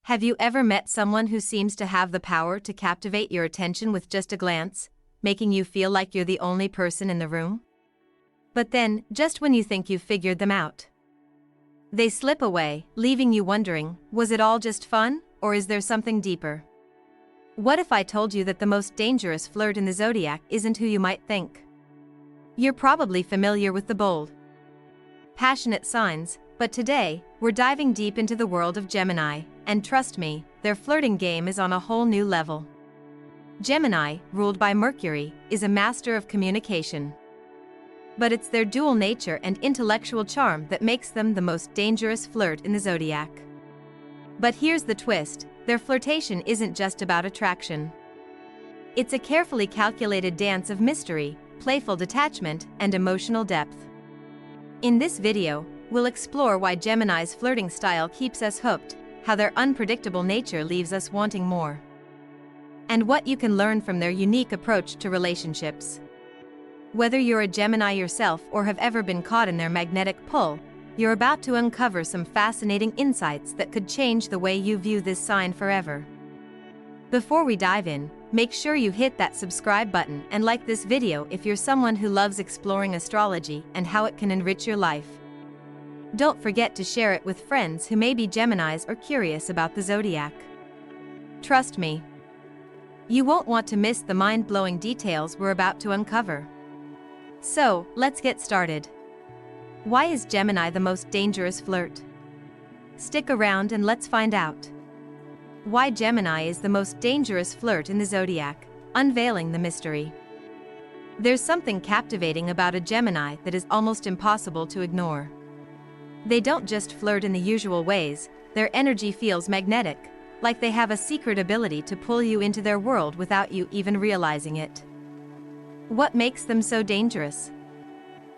Have you ever met someone who seems to have the power to captivate your attention with just a glance, making you feel like you're the only person in the room? But then, just when you think you've figured them out, they slip away, leaving you wondering, was it all just fun, or is there something deeper? What if I told you that the most dangerous flirt in the Zodiac isn't who you might think? You're probably familiar with the bold, passionate signs, but today, we're diving deep into the world of Gemini, and trust me, their flirting game is on a whole new level. Gemini, ruled by Mercury, is a master of communication. But it's their dual nature and intellectual charm that makes them the most dangerous flirt in the Zodiac. But here's the twist, their flirtation isn't just about attraction. It's a carefully calculated dance of mystery, playful detachment, and emotional depth. In this video, we'll explore why Gemini's flirting style keeps us hooked, how their unpredictable nature leaves us wanting more, and what you can learn from their unique approach to relationships. Whether you're a Gemini yourself or have ever been caught in their magnetic pull, you're about to uncover some fascinating insights that could change the way you view this sign forever. Before we dive in, make sure you hit that subscribe button and like this video if you're someone who loves exploring astrology and how it can enrich your life. Don't forget to share it with friends who may be Geminis or curious about the Zodiac. Trust me, you won't want to miss the mind-blowing details we're about to uncover. So, let's get started. Why is Gemini the most dangerous flirt? Stick around and let's find out. Why Gemini is the most dangerous flirt in the Zodiac, unveiling the mystery. There's something captivating about a Gemini that is almost impossible to ignore. They don't just flirt in the usual ways, their energy feels magnetic, like they have a secret ability to pull you into their world without you even realizing it. What makes them so dangerous?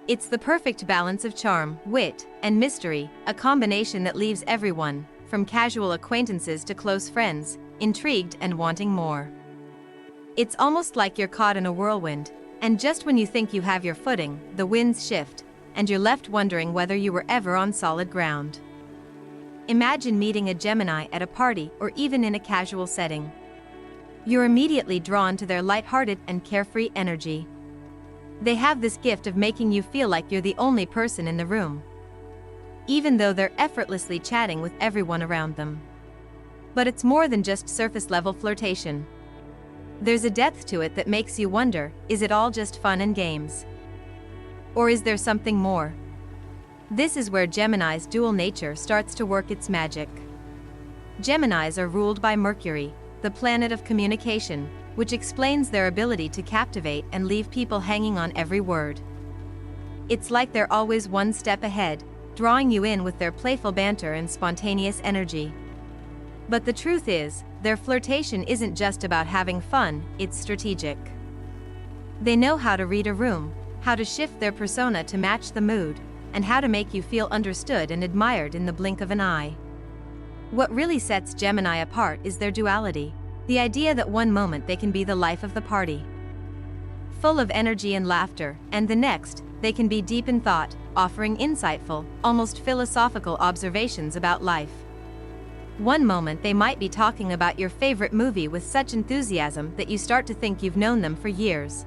It's the perfect balance of charm, wit, and mystery, a combination that leaves everyone, from casual acquaintances to close friends, intrigued and wanting more. It's almost like you're caught in a whirlwind, and just when you think you have your footing, the winds shift, and you're left wondering whether you were ever on solid ground. Imagine meeting a Gemini at a party or even in a casual setting. You're immediately drawn to their lighthearted and carefree energy. They have this gift of making you feel like you're the only person in the room, even though they're effortlessly chatting with everyone around them. But it's more than just surface-level flirtation. There's a depth to it that makes you wonder, is it all just fun and games? Or is there something more? This is where Gemini's dual nature starts to work its magic. Geminis are ruled by Mercury, the planet of communication, which explains their ability to captivate and leave people hanging on every word. It's like they're always one step ahead, drawing you in with their playful banter and spontaneous energy. But the truth is, their flirtation isn't just about having fun, it's strategic. They know how to read a room, how to shift their persona to match the mood, and how to make you feel understood and admired in the blink of an eye. What really sets Gemini apart is their duality, the idea that one moment they can be the life of the party, full of energy and laughter, and the next, they can be deep in thought, offering insightful, almost philosophical observations about life. One moment they might be talking about your favorite movie with such enthusiasm that you start to think you've known them for years.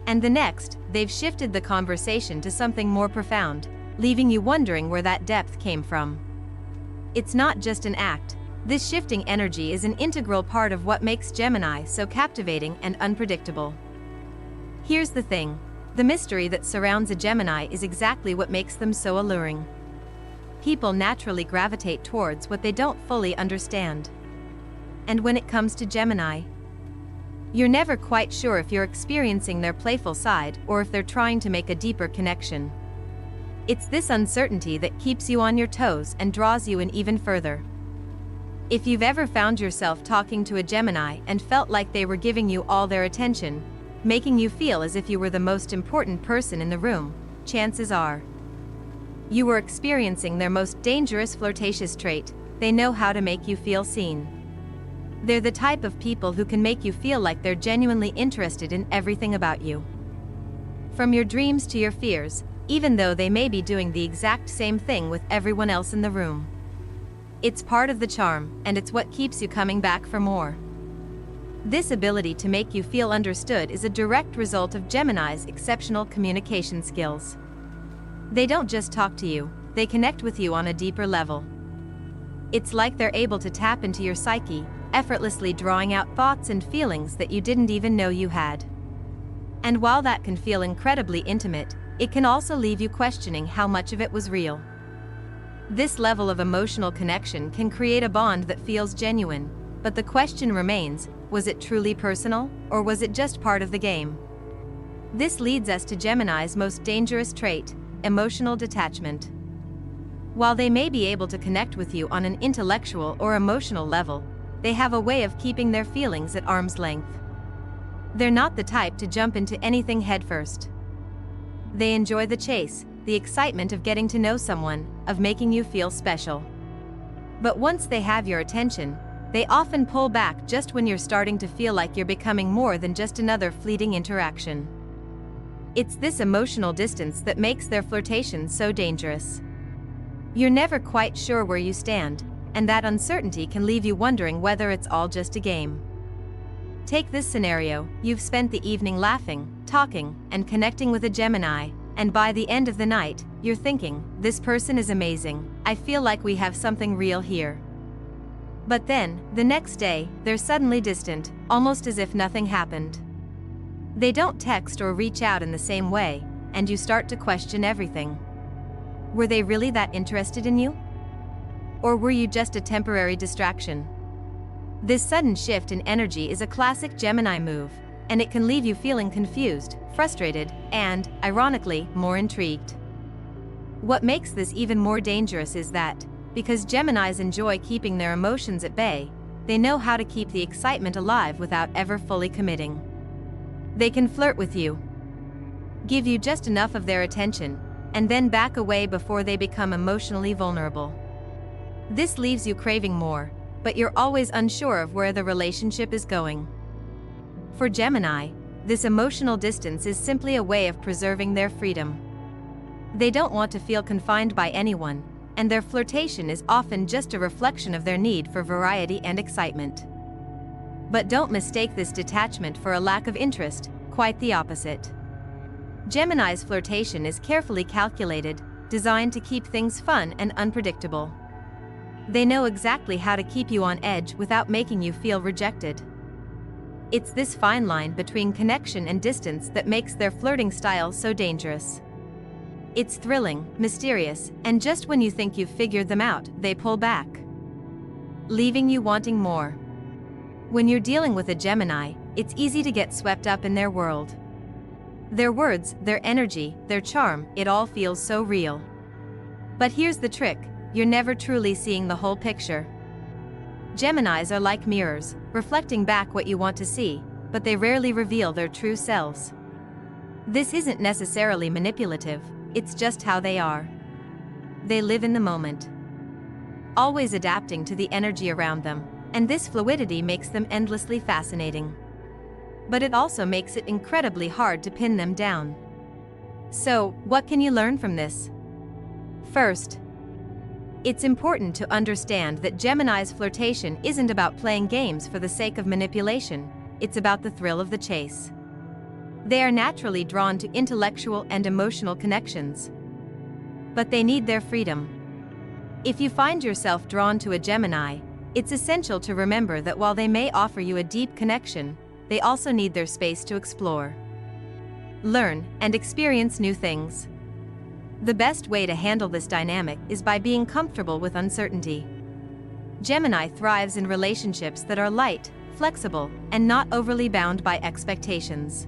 And the next, they've shifted the conversation to something more profound, leaving you wondering where that depth came from. It's not just an act. This shifting energy is an integral part of what makes Gemini so captivating and unpredictable. Here's the thing. The mystery that surrounds a Gemini is exactly what makes them so alluring. People naturally gravitate towards what they don't fully understand. And when it comes to Gemini, you're never quite sure if you're experiencing their playful side or if they're trying to make a deeper connection. It's this uncertainty that keeps you on your toes and draws you in even further. If you've ever found yourself talking to a Gemini and felt like they were giving you all their attention, making you feel as if you were the most important person in the room, chances are you were experiencing their most dangerous flirtatious trait. They know how to make you feel seen. They're the type of people who can make you feel like they're genuinely interested in everything about you. From your dreams to your fears, even though they may be doing the exact same thing with everyone else in the room. It's part of the charm, and it's what keeps you coming back for more. This ability to make you feel understood is a direct result of Gemini's exceptional communication skills. They don't just talk to you, they connect with you on a deeper level. It's like they're able to tap into your psyche, effortlessly drawing out thoughts and feelings that you didn't even know you had. And while that can feel incredibly intimate, it can also leave you questioning how much of it was real. This level of emotional connection can create a bond that feels genuine, but the question remains, was it truly personal, or was it just part of the game? This leads us to Gemini's most dangerous trait, emotional detachment. While they may be able to connect with you on an intellectual or emotional level, they have a way of keeping their feelings at arm's length. They're not the type to jump into anything headfirst. They enjoy the chase, the excitement of getting to know someone, of making you feel special. But once they have your attention, they often pull back just when you're starting to feel like you're becoming more than just another fleeting interaction. It's this emotional distance that makes their flirtation so dangerous. You're never quite sure where you stand, and that uncertainty can leave you wondering whether it's all just a game. Take this scenario: you've spent the evening laughing, talking, and connecting with a Gemini, and by the end of the night, you're thinking, this person is amazing, I feel like we have something real here. But then, the next day, they're suddenly distant, almost as if nothing happened. They don't text or reach out in the same way, and you start to question everything. Were they really that interested in you? Or were you just a temporary distraction? This sudden shift in energy is a classic Gemini move, and it can leave you feeling confused, frustrated, and, ironically, more intrigued. What makes this even more dangerous is that, because Geminis enjoy keeping their emotions at bay, they know how to keep the excitement alive without ever fully committing. They can flirt with you, give you just enough of their attention, and then back away before they become emotionally vulnerable. This leaves you craving more, but you're always unsure of where the relationship is going. For Gemini, this emotional distance is simply a way of preserving their freedom. They don't want to feel confined by anyone, and their flirtation is often just a reflection of their need for variety and excitement. But don't mistake this detachment for a lack of interest, quite the opposite. Gemini's flirtation is carefully calculated, designed to keep things fun and unpredictable. They know exactly how to keep you on edge without making you feel rejected. It's this fine line between connection and distance that makes their flirting style so dangerous. It's thrilling, mysterious, and just when you think you've figured them out, they pull back, leaving you wanting more. When you're dealing with a Gemini, it's easy to get swept up in their world. Their words, their energy, their charm, it all feels so real. But here's the trick: you're never truly seeing the whole picture. Geminis are like mirrors, reflecting back what you want to see, but they rarely reveal their true selves. This isn't necessarily manipulative, it's just how they are. They live in the moment, always adapting to the energy around them, and this fluidity makes them endlessly fascinating. But it also makes it incredibly hard to pin them down. So, what can you learn from this? First, it's important to understand that Gemini's flirtation isn't about playing games for the sake of manipulation, it's about the thrill of the chase. They are naturally drawn to intellectual and emotional connections, but they need their freedom. If you find yourself drawn to a Gemini, it's essential to remember that while they may offer you a deep connection, they also need their space to explore, learn, and experience new things. The best way to handle this dynamic is by being comfortable with uncertainty. Gemini thrives in relationships that are light, flexible, and not overly bound by expectations.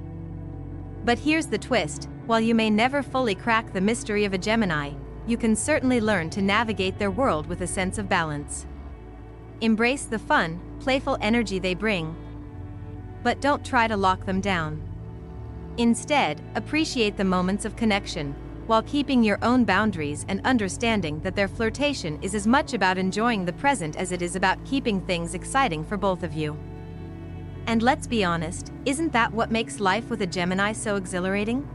But here's the twist: while you may never fully crack the mystery of a Gemini, you can certainly learn to navigate their world with a sense of balance. Embrace the fun, playful energy they bring, but don't try to lock them down. Instead, appreciate the moments of connection, while keeping your own boundaries and understanding that their flirtation is as much about enjoying the present as it is about keeping things exciting for both of you. And let's be honest, isn't that what makes life with a Gemini so exhilarating?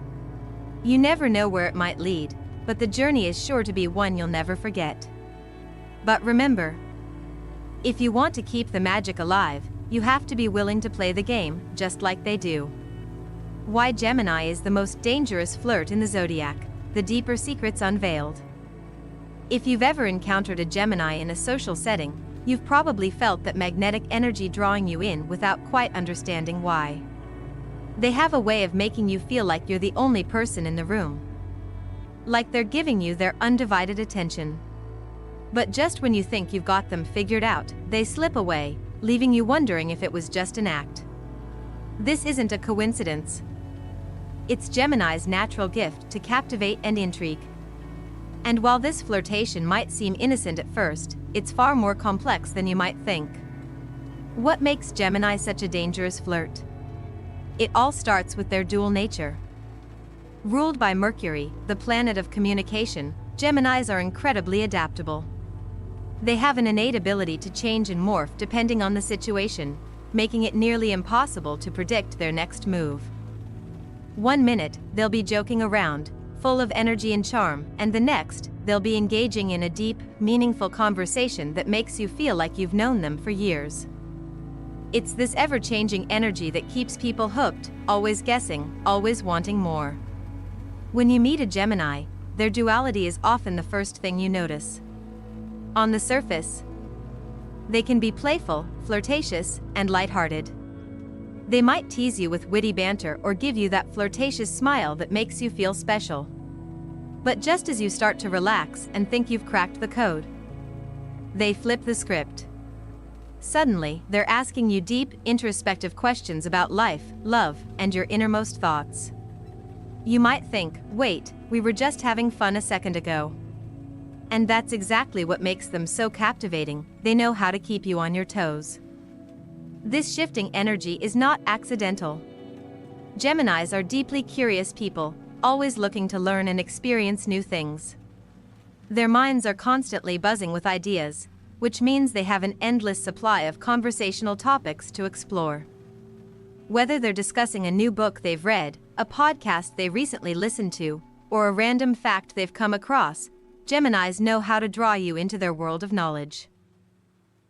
You never know where it might lead, but the journey is sure to be one you'll never forget. But remember, If you want to keep the magic alive, you have to be willing to play the game, just like they do. Why Gemini is the most dangerous flirt in the zodiac, the deeper secrets unveiled. If you've ever encountered a Gemini in a social setting, you've probably felt that magnetic energy drawing you in without quite understanding why. They have a way of making you feel like you're the only person in the room. Like they're giving you their undivided attention. But just when you think you've got them figured out, they slip away, leaving you wondering if it was just an act. This isn't a coincidence. It's Gemini's natural gift to captivate and intrigue. And while this flirtation might seem innocent at first, it's far more complex than you might think. What makes Gemini such a dangerous flirt? It all starts with their dual nature. Ruled by Mercury, the planet of communication, Geminis are incredibly adaptable. They have an innate ability to change and morph depending on the situation, making it nearly impossible to predict their next move. One minute, they'll be joking around, full of energy and charm, and the next, they'll be engaging in a deep, meaningful conversation that makes you feel like you've known them for years. It's this ever-changing energy that keeps people hooked, always guessing, always wanting more. When you meet a Gemini, their duality is often the first thing you notice. On the surface, they can be playful, flirtatious, and lighthearted. They might tease you with witty banter or give you that flirtatious smile that makes you feel special. But just as you start to relax and think you've cracked the code, they flip the script. Suddenly, they're asking you deep, introspective questions about life, love, and your innermost thoughts. You might think, wait, we were just having fun a second ago. And that's exactly what makes them so captivating. They know how to keep you on your toes. This shifting energy is not accidental. Geminis are deeply curious people, always looking to learn and experience new things. Their minds are constantly buzzing with ideas, which means they have an endless supply of conversational topics to explore. Whether they're discussing a new book they've read, a podcast they recently listened to, or a random fact they've come across, Geminis know how to draw you into their world of knowledge.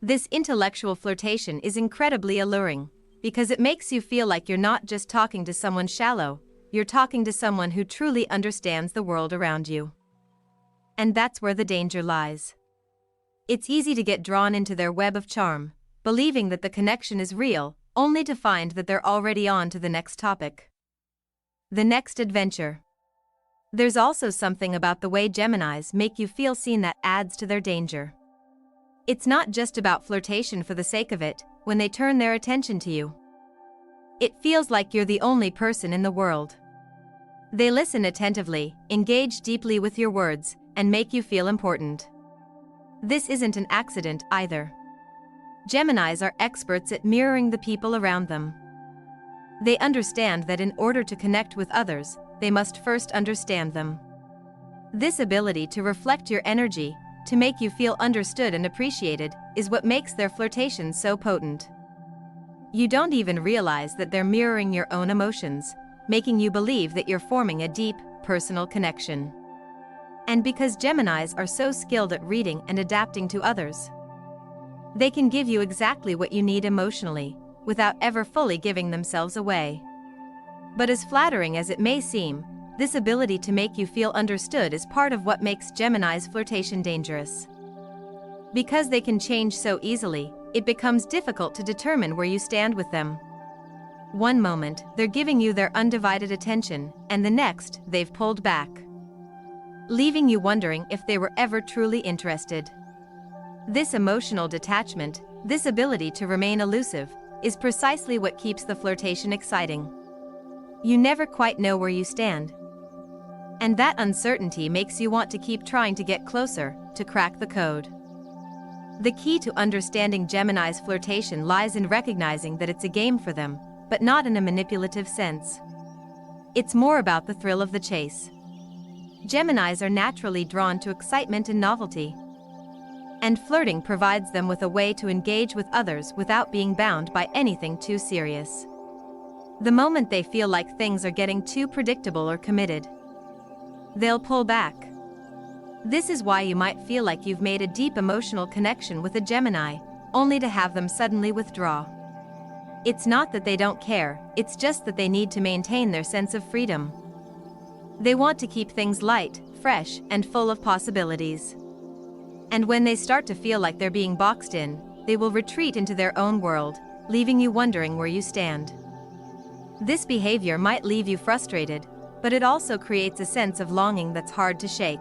This intellectual flirtation is incredibly alluring, because it makes you feel like you're not just talking to someone shallow, you're talking to someone who truly understands the world around you. And that's where the danger lies. It's easy to get drawn into their web of charm, believing that the connection is real, only to find that they're already on to the next topic. The next adventure. There's also something about the way Geminis make you feel seen that adds to their danger. It's not just about flirtation for the sake of it, when they turn their attention to you. It feels like you're the only person in the world. They listen attentively, engage deeply with your words, and make you feel important. This isn't an accident either. Geminis are experts at mirroring the people around them. They understand that in order to connect with others, they must first understand them. This ability to reflect your energy, to make you feel understood and appreciated, is what makes their flirtation so potent. You don't even realize that they're mirroring your own emotions, making you believe that you're forming a deep, personal connection. And because Geminis are so skilled at reading and adapting to others, they can give you exactly what you need emotionally, without ever fully giving themselves away. But as flattering as it may seem, this ability to make you feel understood is part of what makes Gemini's flirtation dangerous. Because they can change so easily, it becomes difficult to determine where you stand with them. One moment, they're giving you their undivided attention, and the next, they've pulled back, leaving you wondering if they were ever truly interested. This emotional detachment, this ability to remain elusive, is precisely what keeps the flirtation exciting. You never quite know where you stand. And that uncertainty makes you want to keep trying to get closer, to crack the code. The key to understanding Gemini's flirtation lies in recognizing that it's a game for them, but not in a manipulative sense. It's more about the thrill of the chase. Geminis are naturally drawn to excitement and novelty. And flirting provides them with a way to engage with others without being bound by anything too serious. The moment they feel like things are getting too predictable or committed, they'll pull back. This is why you might feel like you've made a deep emotional connection with a Gemini, only to have them suddenly withdraw. It's not that they don't care, it's just that they need to maintain their sense of freedom. They want to keep things light, fresh, and full of possibilities. And when they start to feel like they're being boxed in, they will retreat into their own world, leaving you wondering where you stand. This behavior might leave you frustrated, but it also creates a sense of longing that's hard to shake.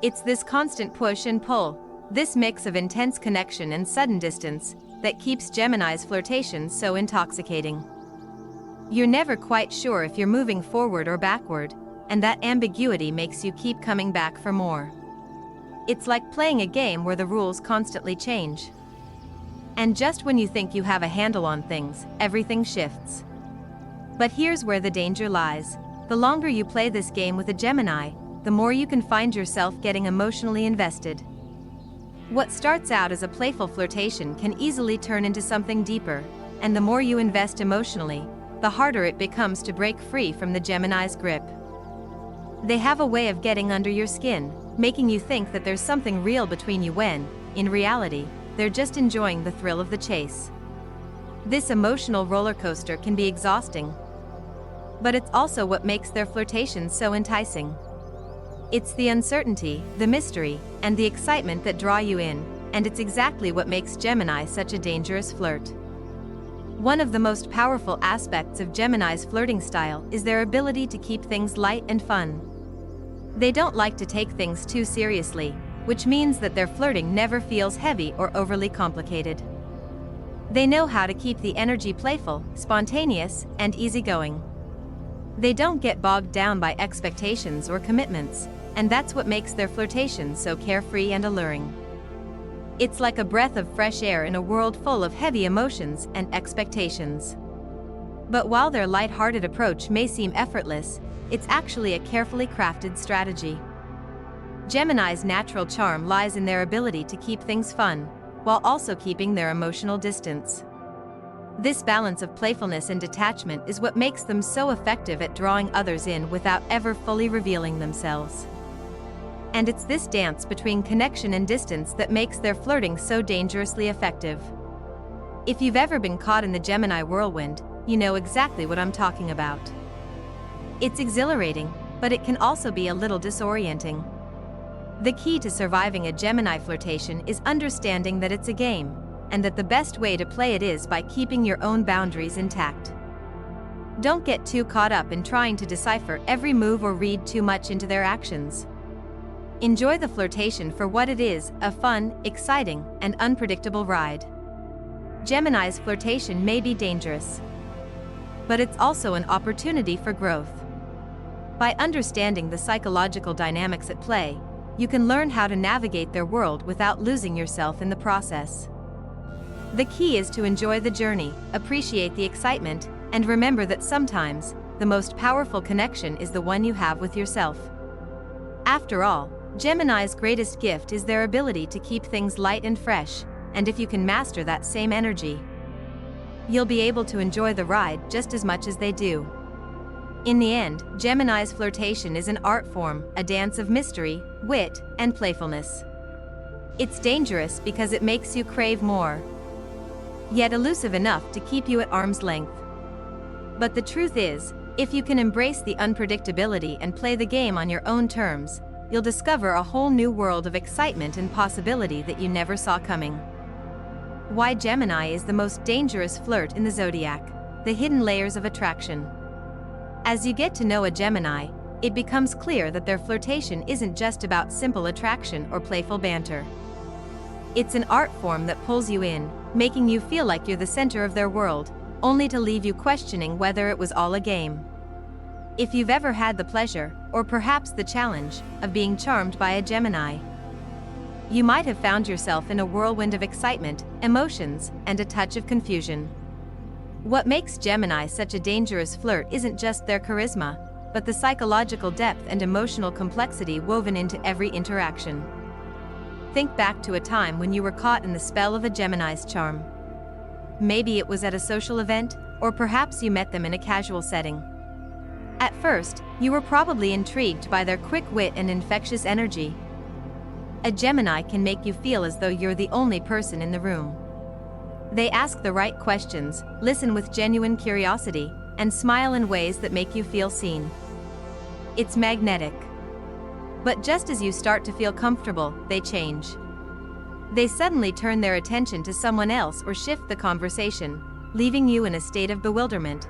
It's this constant push and pull, this mix of intense connection and sudden distance, that keeps Gemini's flirtation so intoxicating. You're never quite sure if you're moving forward or backward, and that ambiguity makes you keep coming back for more. It's like playing a game where the rules constantly change. And just when you think you have a handle on things, everything shifts. But here's where the danger lies. The longer you play this game with a Gemini, the more you can find yourself getting emotionally invested. What starts out as a playful flirtation can easily turn into something deeper, and the more you invest emotionally, the harder it becomes to break free from the Gemini's grip. They have a way of getting under your skin, making you think that there's something real between you when, in reality, they're just enjoying the thrill of the chase. This emotional roller coaster can be exhausting. But it's also what makes their flirtation so enticing. It's the uncertainty, the mystery, and the excitement that draw you in, and it's exactly what makes Gemini such a dangerous flirt. One of the most powerful aspects of Gemini's flirting style is their ability to keep things light and fun. They don't like to take things too seriously, which means that their flirting never feels heavy or overly complicated. They know how to keep the energy playful, spontaneous, and easygoing. They don't get bogged down by expectations or commitments, and that's what makes their flirtation so carefree and alluring. It's like a breath of fresh air in a world full of heavy emotions and expectations. But while their light-hearted approach may seem effortless, it's actually a carefully crafted strategy. Gemini's natural charm lies in their ability to keep things fun, while also keeping their emotional distance. This balance of playfulness and detachment is what makes them so effective at drawing others in without ever fully revealing themselves. And it's this dance between connection and distance that makes their flirting so dangerously effective. If you've ever been caught in the Gemini whirlwind, you know exactly what I'm talking about. It's exhilarating, but it can also be a little disorienting. The key to surviving a Gemini flirtation is understanding that it's a game, and that the best way to play it is by keeping your own boundaries intact. Don't get too caught up in trying to decipher every move or read too much into their actions. Enjoy the flirtation for what it is, a fun, exciting, and unpredictable ride. Gemini's flirtation may be dangerous, but it's also an opportunity for growth. By understanding the psychological dynamics at play, you can learn how to navigate their world without losing yourself in the process. The key is to enjoy the journey, appreciate the excitement, and remember that sometimes, the most powerful connection is the one you have with yourself. After all, Gemini's greatest gift is their ability to keep things light and fresh, and if you can master that same energy, you'll be able to enjoy the ride just as much as they do. In the end, Gemini's flirtation is an art form, a dance of mystery, wit, and playfulness. It's dangerous because it makes you crave more, yet elusive enough to keep you at arm's length. But the truth is, if you can embrace the unpredictability and play the game on your own terms, you'll discover a whole new world of excitement and possibility that you never saw coming. Why Gemini is the most dangerous flirt in the Zodiac, the hidden layers of attraction. As you get to know a Gemini, it becomes clear that their flirtation isn't just about simple attraction or playful banter. It's an art form that pulls you in, making you feel like you're the center of their world, only to leave you questioning whether it was all a game. If you've ever had the pleasure, or perhaps the challenge, of being charmed by a Gemini, you might have found yourself in a whirlwind of excitement, emotions, and a touch of confusion. What makes Gemini such a dangerous flirt isn't just their charisma, but the psychological depth and emotional complexity woven into every interaction. Think back to a time when you were caught in the spell of a Gemini's charm. Maybe it was at a social event, or perhaps you met them in a casual setting. At first, you were probably intrigued by their quick wit and infectious energy. A Gemini can make you feel as though you're the only person in the room. They ask the right questions, listen with genuine curiosity, and smile in ways that make you feel seen. It's magnetic. But just as you start to feel comfortable, they change. They suddenly turn their attention to someone else or shift the conversation, leaving you in a state of bewilderment,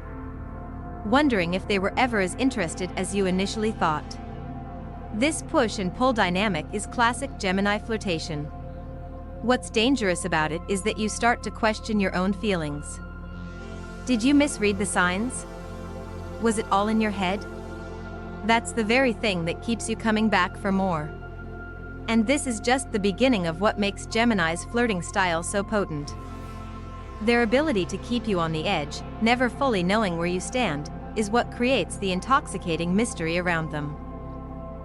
wondering if they were ever as interested as you initially thought. This push and pull dynamic is classic Gemini flirtation. What's dangerous about it is that you start to question your own feelings. Did you misread the signs? Was it all in your head? That's the very thing that keeps you coming back for more. And this is just the beginning of what makes Gemini's flirting style so potent. Their ability to keep you on the edge, never fully knowing where you stand, is what creates the intoxicating mystery around them.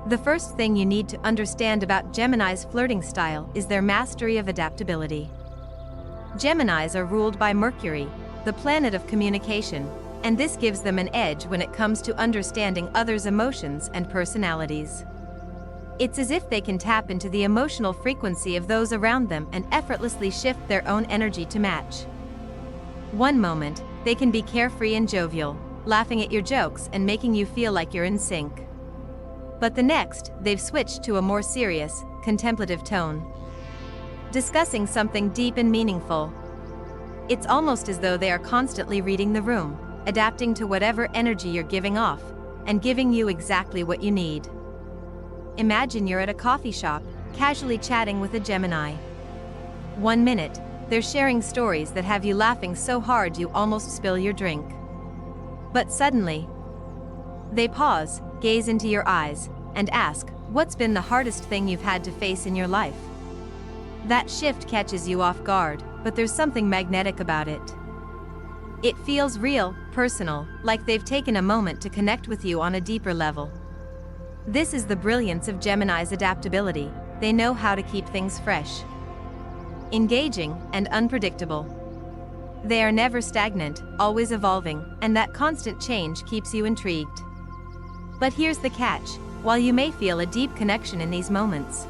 The first thing you need to understand about Gemini's flirting style is their mastery of adaptability. Geminis are ruled by Mercury, the planet of communication, and this gives them an edge when it comes to understanding others' emotions and personalities. It's as if they can tap into the emotional frequency of those around them and effortlessly shift their own energy to match. One moment, they can be carefree and jovial, laughing at your jokes and making you feel like you're in sync. But the next, they've switched to a more serious, contemplative tone, discussing something deep and meaningful. It's almost as though they are constantly reading the room, adapting to whatever energy you're giving off, and giving you exactly what you need. Imagine you're at a coffee shop, casually chatting with a Gemini. One minute, they're sharing stories that have you laughing so hard you almost spill your drink. But suddenly, they pause, gaze into your eyes, and ask, "What's been the hardest thing you've had to face in your life?" That shift catches you off guard, but there's something magnetic about it. It feels real, personal, like they've taken a moment to connect with you on a deeper level. This is the brilliance of Gemini's adaptability. They know how to keep things fresh, engaging, and unpredictable. They are never stagnant, always evolving, and that constant change keeps you intrigued. But here's the catch: while you may feel a deep connection in these moments,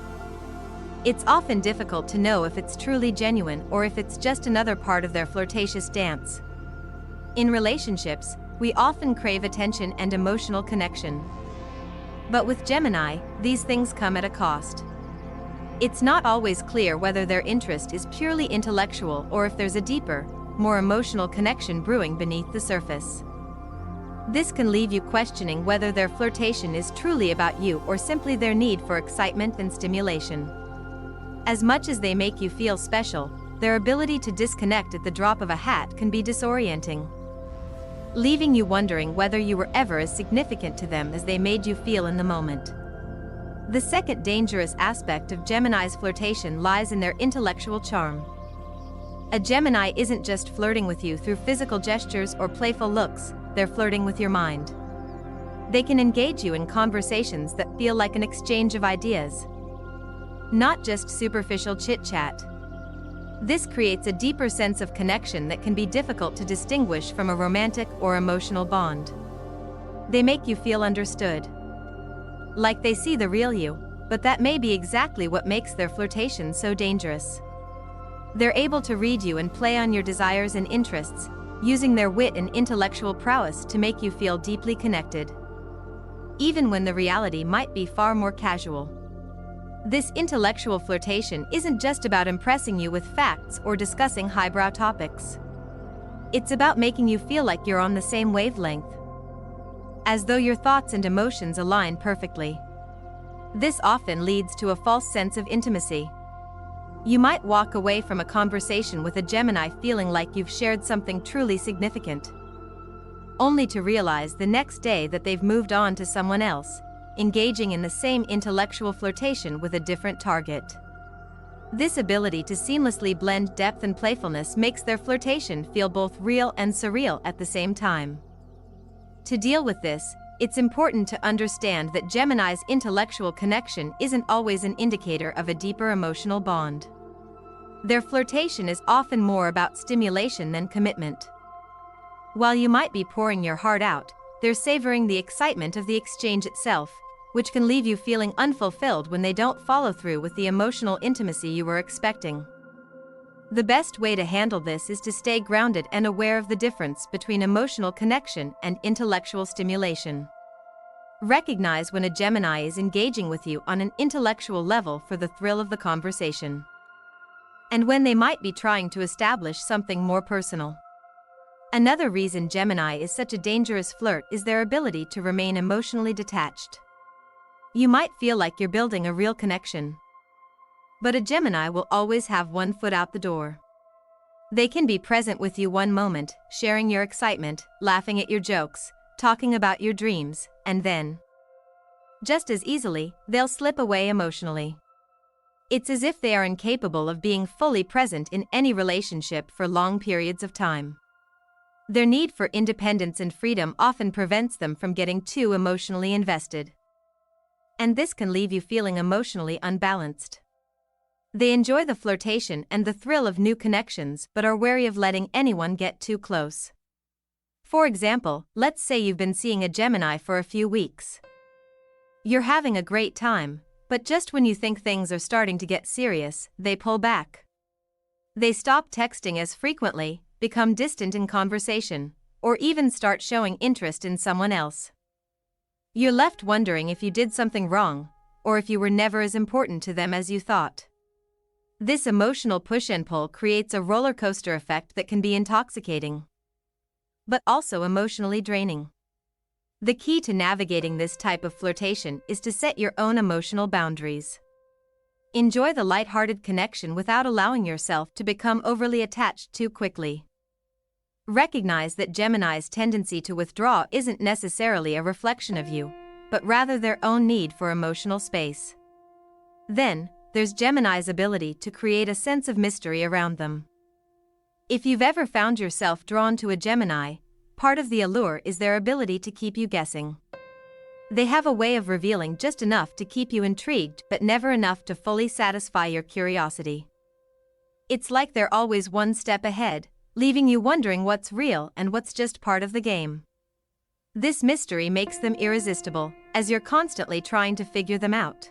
it's often difficult to know if it's truly genuine or if it's just another part of their flirtatious dance. In relationships, we often crave attention and emotional connection. But with Gemini, these things come at a cost. It's not always clear whether their interest is purely intellectual or if there's a deeper, more emotional connection brewing beneath the surface. This can leave you questioning whether their flirtation is truly about you or simply their need for excitement and stimulation. As much as they make you feel special, their ability to disconnect at the drop of a hat can be disorienting, leaving you wondering whether you were ever as significant to them as they made you feel in the moment. The second dangerous aspect of Gemini's flirtation lies in their intellectual charm. A Gemini isn't just flirting with you through physical gestures or playful looks, they're flirting with your mind. They can engage you in conversations that feel like an exchange of ideas, not just superficial chit-chat. This creates a deeper sense of connection that can be difficult to distinguish from a romantic or emotional bond. They make you feel understood, like they see the real you, but that may be exactly what makes their flirtation so dangerous. They're able to read you and play on your desires and interests, using their wit and intellectual prowess to make you feel deeply connected, even when the reality might be far more casual. This intellectual flirtation isn't just about impressing you with facts or discussing highbrow topics. It's about making you feel like you're on the same wavelength, as though your thoughts and emotions align perfectly. This often leads to a false sense of intimacy. You might walk away from a conversation with a Gemini feeling like you've shared something truly significant, only to realize the next day that they've moved on to someone else, engaging in the same intellectual flirtation with a different target. This ability to seamlessly blend depth and playfulness makes their flirtation feel both real and surreal at the same time. To deal with this, it's important to understand that Gemini's intellectual connection isn't always an indicator of a deeper emotional bond. Their flirtation is often more about stimulation than commitment. While you might be pouring your heart out, they're savoring the excitement of the exchange itself, which can leave you feeling unfulfilled when they don't follow through with the emotional intimacy you were expecting. The best way to handle this is to stay grounded and aware of the difference between emotional connection and intellectual stimulation. Recognize when a Gemini is engaging with you on an intellectual level for the thrill of the conversation, and when they might be trying to establish something more personal. Another reason Gemini is such a dangerous flirt is their ability to remain emotionally detached. You might feel like you're building a real connection, but a Gemini will always have one foot out the door. They can be present with you one moment, sharing your excitement, laughing at your jokes, talking about your dreams, and then, just as easily, they'll slip away emotionally. It's as if they are incapable of being fully present in any relationship for long periods of time. Their need for independence and freedom often prevents them from getting too emotionally invested, and this can leave you feeling emotionally unbalanced. They enjoy the flirtation and the thrill of new connections but are wary of letting anyone get too close. For example, let's say you've been seeing a Gemini for a few weeks. You're having a great time, but just when you think things are starting to get serious, they pull back. They stop texting as frequently, become distant in conversation, or even start showing interest in someone else. You're left wondering if you did something wrong, or if you were never as important to them as you thought. This emotional push and pull creates a roller coaster effect that can be intoxicating, but also emotionally draining. The key to navigating this type of flirtation is to set your own emotional boundaries. Enjoy the lighthearted connection without allowing yourself to become overly attached too quickly. Recognize that Gemini's tendency to withdraw isn't necessarily a reflection of you, but rather their own need for emotional space. Then, there's Gemini's ability to create a sense of mystery around them. If you've ever found yourself drawn to a Gemini, part of the allure is their ability to keep you guessing. They have a way of revealing just enough to keep you intrigued but never enough to fully satisfy your curiosity. It's like they're always one step ahead, leaving you wondering what's real and what's just part of the game. This mystery makes them irresistible, as you're constantly trying to figure them out.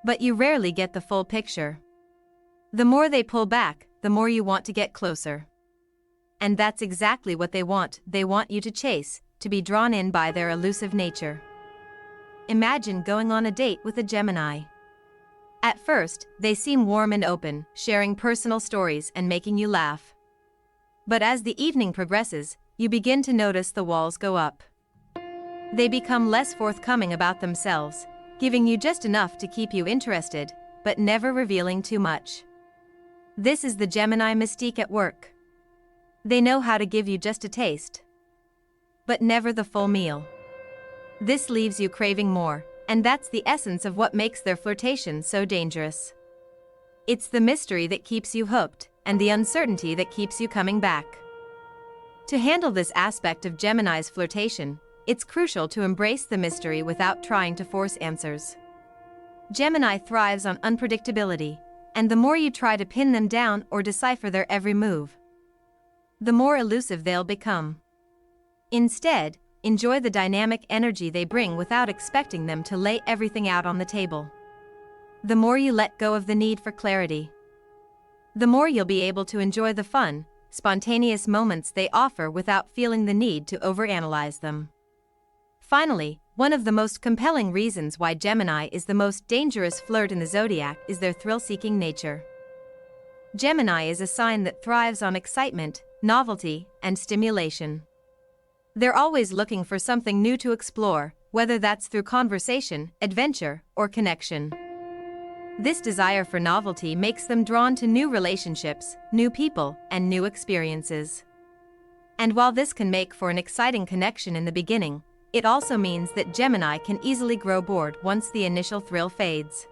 But you rarely get the full picture. The more they pull back, the more you want to get closer. And that's exactly what they want you to chase, to be drawn in by their elusive nature. Imagine going on a date with a Gemini. At first, they seem warm and open, sharing personal stories and making you laugh. But as the evening progresses, you begin to notice the walls go up. They become less forthcoming about themselves, giving you just enough to keep you interested, but never revealing too much. This is the Gemini mystique at work. They know how to give you just a taste, but never the full meal. This leaves you craving more, and that's the essence of what makes their flirtation so dangerous. It's the mystery that keeps you hooked, and the uncertainty that keeps you coming back. To handle this aspect of Gemini's flirtation, it's crucial to embrace the mystery without trying to force answers. Gemini thrives on unpredictability, and the more you try to pin them down or decipher their every move, the more elusive they'll become. Instead, enjoy the dynamic energy they bring without expecting them to lay everything out on the table. The more you let go of the need for clarity, the more you'll be able to enjoy the fun, spontaneous moments they offer without feeling the need to overanalyze them. Finally, one of the most compelling reasons why Gemini is the most dangerous flirt in the zodiac is their thrill-seeking nature. Gemini is a sign that thrives on excitement, novelty, and stimulation. They're always looking for something new to explore, whether that's through conversation, adventure, or connection. This desire for novelty makes them drawn to new relationships, new people, and new experiences. And while this can make for an exciting connection in the beginning, it also means that Gemini can easily grow bored once the initial thrill fades.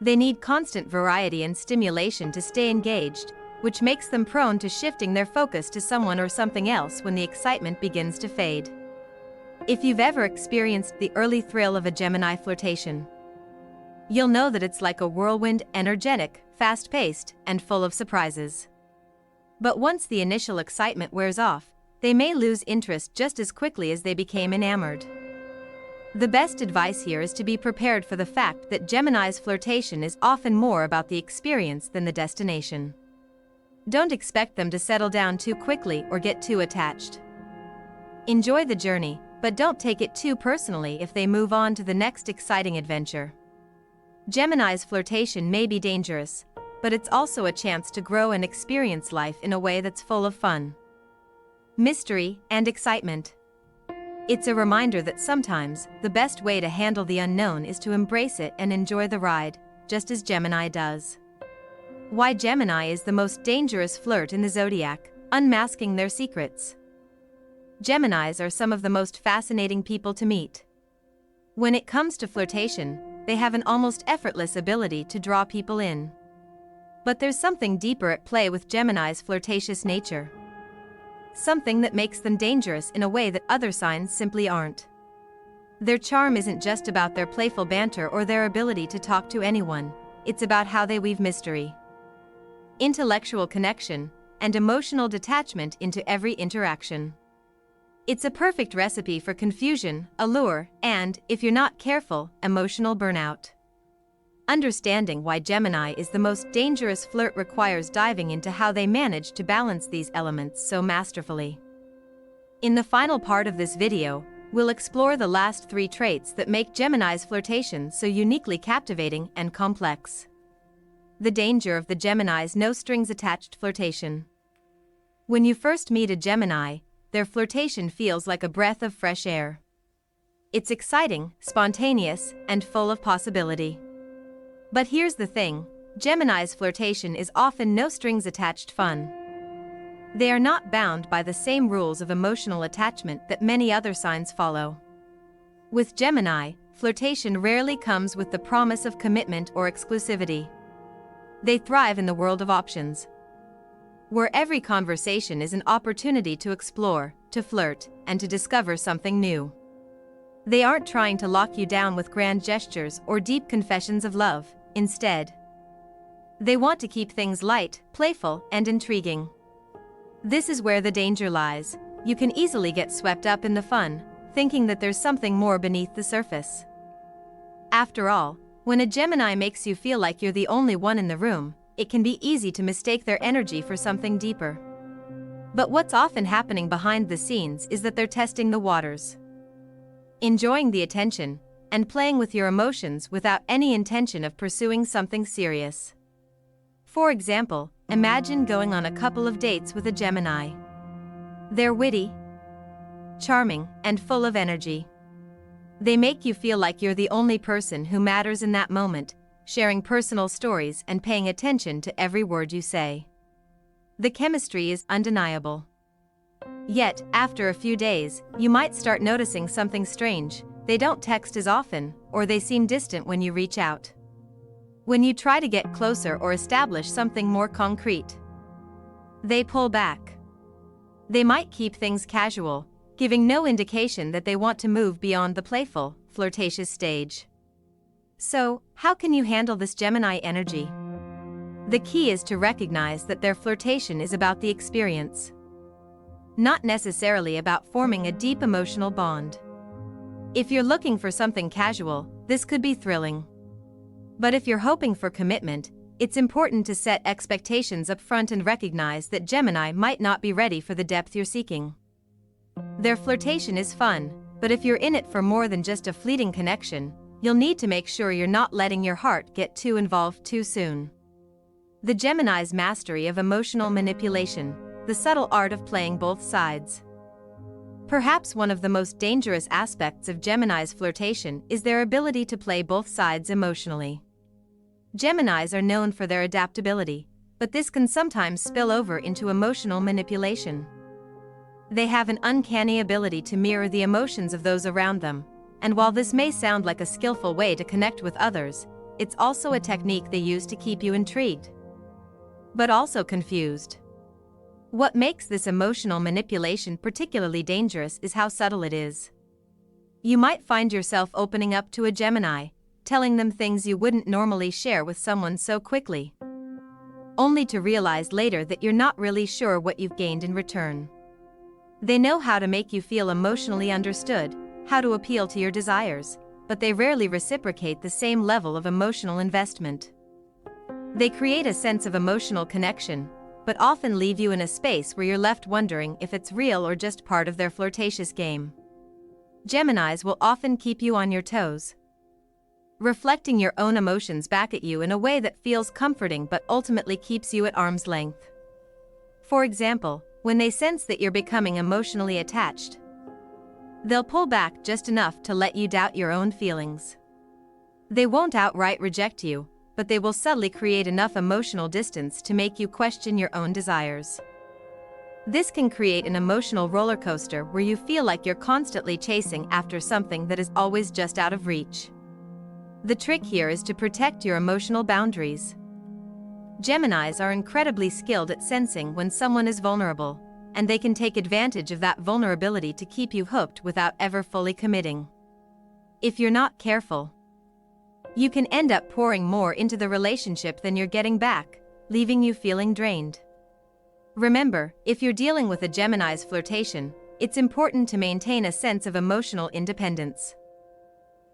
They need constant variety and stimulation to stay engaged, which makes them prone to shifting their focus to someone or something else when the excitement begins to fade. If you've ever experienced the early thrill of a Gemini flirtation, you'll know that it's like a whirlwind, energetic, fast-paced, and full of surprises. But once the initial excitement wears off, they may lose interest just as quickly as they became enamored. The best advice here is to be prepared for the fact that Gemini's flirtation is often more about the experience than the destination. Don't expect them to settle down too quickly or get too attached. Enjoy the journey, but don't take it too personally if they move on to the next exciting adventure. Gemini's flirtation may be dangerous, but it's also a chance to grow and experience life in a way that's full of fun, mystery, and excitement. It's a reminder that sometimes the best way to handle the unknown is to embrace it and enjoy the ride, just as Gemini does. Why Gemini is the most dangerous flirt in the zodiac, unmasking their secrets. Geminis are some of the most fascinating people to meet. When it comes to flirtation, they have an almost effortless ability to draw people in. But there's something deeper at play with Gemini's flirtatious nature. Something that makes them dangerous in a way that other signs simply aren't. Their charm isn't just about their playful banter or their ability to talk to anyone, it's about how they weave mystery, intellectual connection, and emotional detachment into every interaction. It's a perfect recipe for confusion, allure, and, if you're not careful, emotional burnout. Understanding why Gemini is the most dangerous flirt requires diving into how they manage to balance these elements so masterfully. In the final part of this video, we'll explore the last 3 traits that make Gemini's flirtation so uniquely captivating and complex. The danger of the Gemini's no-strings-attached flirtation. When you first meet a Gemini, their flirtation feels like a breath of fresh air. It's exciting, spontaneous, and full of possibility. But here's the thing, Gemini's flirtation is often no-strings-attached fun. They are not bound by the same rules of emotional attachment that many other signs follow. With Gemini, flirtation rarely comes with the promise of commitment or exclusivity. They thrive in the world of options, where every conversation is an opportunity to explore, to flirt, and to discover something new. They aren't trying to lock you down with grand gestures or deep confessions of love. Instead, they want to keep things light, playful, and intriguing. This is where the danger lies. You can easily get swept up in the fun, thinking that there's something more beneath the surface. After all, when a Gemini makes you feel like you're the only one in the room, it can be easy to mistake their energy for something deeper. But what's often happening behind the scenes is that they're testing the waters, enjoying the attention, and playing with your emotions without any intention of pursuing something serious. For example, imagine going on a couple of dates with a Gemini. They're witty, charming, and full of energy. They make you feel like you're the only person who matters in that moment, sharing personal stories and paying attention to every word you say. The chemistry is undeniable. Yet, after a few days, you might start noticing something strange. They don't text as often, or they seem distant when you reach out. When you try to get closer or establish something more concrete, they pull back. They might keep things casual, giving no indication that they want to move beyond the playful, flirtatious stage. So, how can you handle this Gemini energy? The key is to recognize that their flirtation is about the experience, not necessarily about forming a deep emotional bond. If you're looking for something casual, this could be thrilling. But if you're hoping for commitment, it's important to set expectations up front and recognize that Gemini might not be ready for the depth you're seeking. Their flirtation is fun, but if you're in it for more than just a fleeting connection, you'll need to make sure you're not letting your heart get too involved too soon. The Gemini's mastery of emotional manipulation, the subtle art of playing both sides. Perhaps one of the most dangerous aspects of Gemini's flirtation is their ability to play both sides emotionally. Geminis are known for their adaptability, but this can sometimes spill over into emotional manipulation. They have an uncanny ability to mirror the emotions of those around them, and while this may sound like a skillful way to connect with others, it's also a technique they use to keep you intrigued, but also confused. What makes this emotional manipulation particularly dangerous is how subtle it is. You might find yourself opening up to a Gemini, telling them things you wouldn't normally share with someone so quickly, only to realize later that you're not really sure what you've gained in return. They know how to make you feel emotionally understood, how to appeal to your desires, but they rarely reciprocate the same level of emotional investment. They create a sense of emotional connection, but often leave you in a space where you're left wondering if it's real or just part of their flirtatious game. Geminis will often keep you on your toes, reflecting your own emotions back at you in a way that feels comforting but ultimately keeps you at arm's length. For example, when they sense that you're becoming emotionally attached, they'll pull back just enough to let you doubt your own feelings. They won't outright reject you, but they will subtly create enough emotional distance to make you question your own desires. This can create an emotional roller coaster where you feel like you're constantly chasing after something that is always just out of reach. The trick here is to protect your emotional boundaries. Geminis are incredibly skilled at sensing when someone is vulnerable, and they can take advantage of that vulnerability to keep you hooked without ever fully committing. If you're not careful, you can end up pouring more into the relationship than you're getting back, leaving you feeling drained. Remember, if you're dealing with a Gemini's flirtation, it's important to maintain a sense of emotional independence.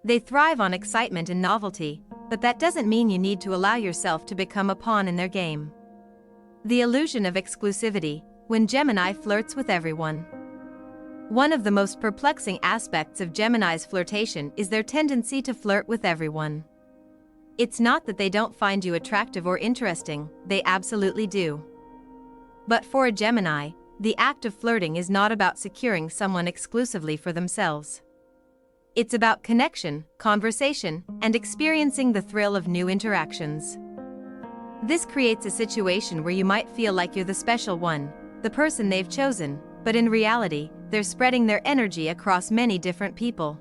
They thrive on excitement and novelty, but that doesn't mean you need to allow yourself to become a pawn in their game. The illusion of exclusivity, when Gemini flirts with everyone. One of the most perplexing aspects of Gemini's flirtation is their tendency to flirt with everyone. It's not that they don't find you attractive or interesting, they absolutely do. But for a Gemini, the act of flirting is not about securing someone exclusively for themselves. It's about connection, conversation, and experiencing the thrill of new interactions. This creates a situation where you might feel like you're the special one, the person they've chosen, but in reality, they're spreading their energy across many different people.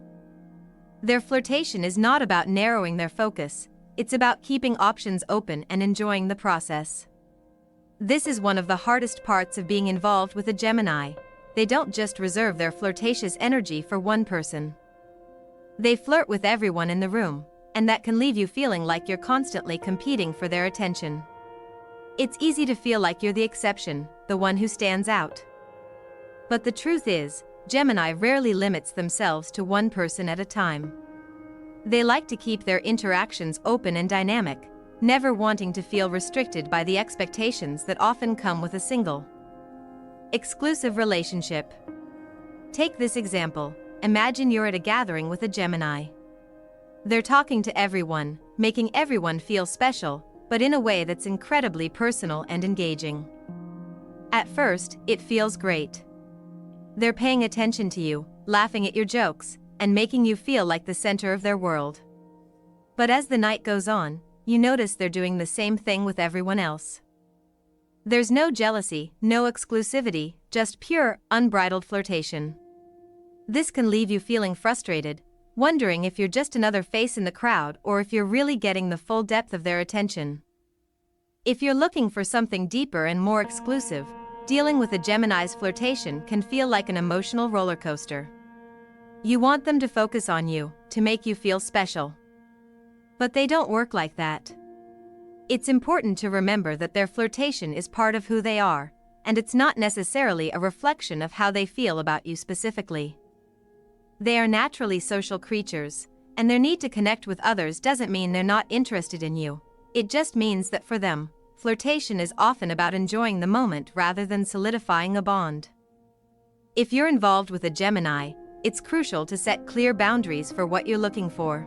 Their flirtation is not about narrowing their focus, it's about keeping options open and enjoying the process. This is one of the hardest parts of being involved with a Gemini. They don't just reserve their flirtatious energy for one person. They flirt with everyone in the room, and that can leave you feeling like you're constantly competing for their attention. It's easy to feel like you're the exception, the one who stands out. But the truth is, Gemini rarely limits themselves to one person at a time. They like to keep their interactions open and dynamic, never wanting to feel restricted by the expectations that often come with a single, exclusive relationship. Take this example. Imagine you're at a gathering with a Gemini. They're talking to everyone, making everyone feel special, but in a way that's incredibly personal and engaging. At first, it feels great. They're paying attention to you, laughing at your jokes, and making you feel like the center of their world. But as the night goes on, you notice they're doing the same thing with everyone else. There's no jealousy, no exclusivity, just pure, unbridled flirtation. This can leave you feeling frustrated, wondering if you're just another face in the crowd or if you're really getting the full depth of their attention. If you're looking for something deeper and more exclusive, dealing with a Gemini's flirtation can feel like an emotional roller coaster. You want them to focus on you, to make you feel special. But they don't work like that. It's important to remember that their flirtation is part of who they are, and it's not necessarily a reflection of how they feel about you specifically. They are naturally social creatures, and their need to connect with others doesn't mean they're not interested in you. It just means that for them, flirtation is often about enjoying the moment rather than solidifying a bond. If you're involved with a Gemini, it's crucial to set clear boundaries for what you're looking for.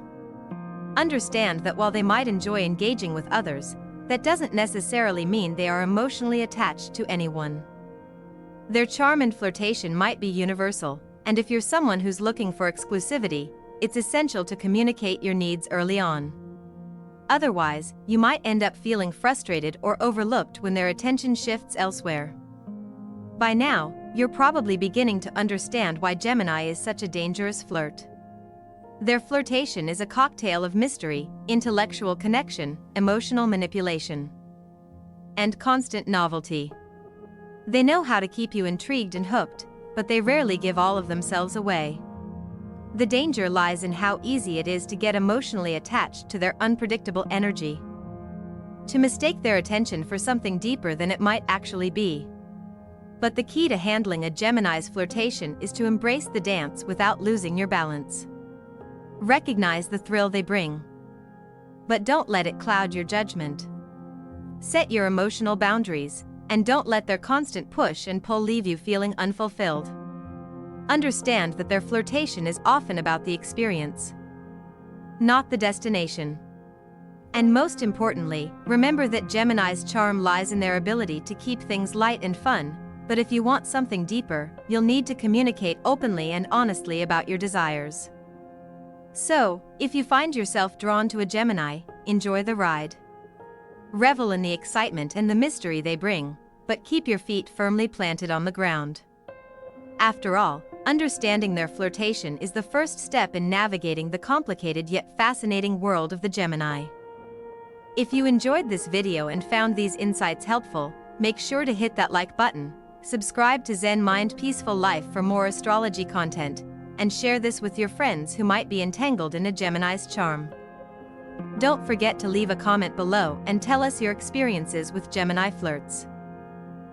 Understand that while they might enjoy engaging with others, that doesn't necessarily mean they are emotionally attached to anyone. Their charm and flirtation might be universal, and if you're someone who's looking for exclusivity, it's essential to communicate your needs early on. Otherwise, you might end up feeling frustrated or overlooked when their attention shifts elsewhere. By now, you're probably beginning to understand why Gemini is such a dangerous flirt. Their flirtation is a cocktail of mystery, intellectual connection, emotional manipulation, and constant novelty. They know how to keep you intrigued and hooked, but they rarely give all of themselves away. The danger lies in how easy it is to get emotionally attached to their unpredictable energy, to mistake their attention for something deeper than it might actually be. But the key to handling a Gemini's flirtation is to embrace the dance without losing your balance. Recognize the thrill they bring, but don't let it cloud your judgment. Set your emotional boundaries, and don't let their constant push and pull leave you feeling unfulfilled. Understand that their flirtation is often about the experience, not the destination. And most importantly, remember that Gemini's charm lies in their ability to keep things light and fun, but if you want something deeper, you'll need to communicate openly and honestly about your desires. So, if you find yourself drawn to a Gemini, enjoy the ride. Revel in the excitement and the mystery they bring, but keep your feet firmly planted on the ground. After all, understanding their flirtation is the first step in navigating the complicated yet fascinating world of the Gemini. If you enjoyed this video and found these insights helpful, make sure to hit that like button, subscribe to Zen Mind Peaceful Life for more astrology content, and share this with your friends who might be entangled in a Gemini's charm. Don't forget to leave a comment below and tell us your experiences with Gemini flirts.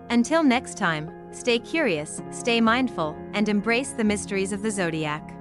Until next time, stay curious, stay mindful, and embrace the mysteries of the Zodiac.